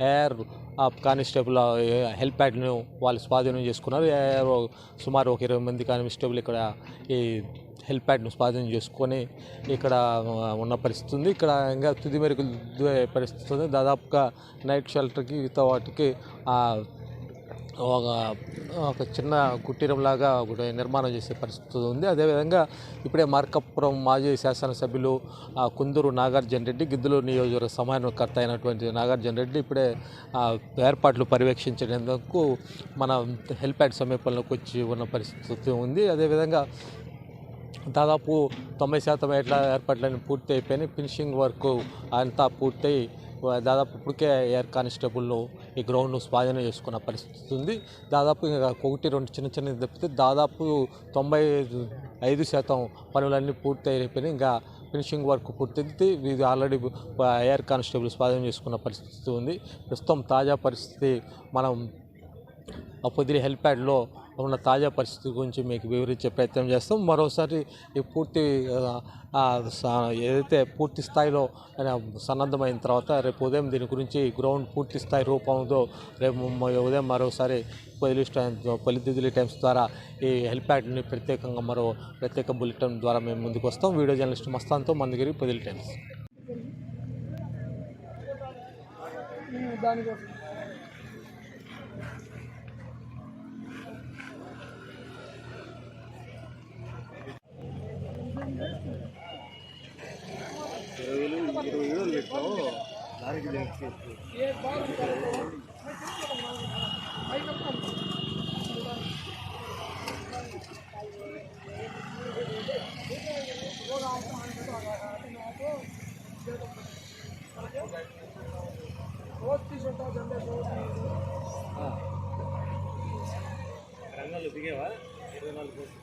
Air constable హెల్ప్యాడ్ను వాళ్ళు స్వాధీనం చేసుకున్నారు. సుమారు ఒక 20 మంది కానిస్టేబుల్ ఇక్కడ ఈ హెల్ప్యాడ్ను స్వాధీనం చేసుకొని ఇక్కడ ఉన్న పరిస్థితి ఉంది. ఇక్కడ ఇంకా తుది మెరుగులు పరిస్థితి ఉంది. దాదాపుగా నైట్ షెల్టర్కి వాటికి ఒక చిన్న కుటీరంలాగా ఒకటి నిర్మాణం చేసే పరిస్థితి ఉంది. అదేవిధంగా ఇప్పుడే మార్కాపురం మాజీ శాసనసభ్యులు కుందూరు నాగార్జున రెడ్డి, గిద్దలూరు నియోజకవర్గ సమన్వయకర్త అయినటువంటి నాగార్జున రెడ్డి ఇప్పుడే ఏర్పాట్లు పర్యవేక్షించేందుకు మన హెల్ప్యాడ్ సమీపంలోకి వచ్చి ఉన్న పరిస్థితి ఉంది. అదేవిధంగా దాదాపు 90% ఏర్పాట్లన్నీ పూర్తి అయిపోయినాయి. ఫినిషింగ్ వర్క్ అంతా పూర్తయి దాదాపు ఇప్పటికే ఎయిర్ కానిస్టేబుల్ను ఈ గ్రౌండ్ను స్వాధీనం చేసుకున్న పరిస్థితి ఉంది. దాదాపు ఇంకా 1-2 చిన్న తప్పితే దాదాపు 95% పనులన్నీ పూర్తి అయిపోయినాయి. ఇంకా ఫినిషింగ్ వర్క్ పూర్తయింది. ఇది ఆల్రెడీ ఎయిర్ కానిస్టేబుల్ స్వాధీనం చేసుకున్న పరిస్థితి ఉంది. ప్రస్తుతం తాజా పరిస్థితి మనం పొదిలి హెల్ప్యాడ్లో ఉన్న తాజా పరిస్థితి గురించి మీకు వివరించే ప్రయత్నం చేస్తాం. మరోసారి ఈ ఏదైతే పూర్తి స్థాయిలో సన్నద్ధమైన తర్వాత రేపు ఉదయం దీని గురించి గ్రౌండ్ పూర్తి స్థాయి రూపంలో రేపు ఉదయం మరోసారి పొదిలి టైమ్స్ ద్వారా ఈ హెల్ప్యాడ్ని ప్రత్యేకంగా ప్రత్యేక బులెటిన్ ద్వారా మేము ముందుకు వస్తాం. వీడియో జర్నలిస్ట్ మస్తాన్తో మందగిరి, పొదిలి టైమ్స్. రంగంలో దిగేవా 24 పోస్ట్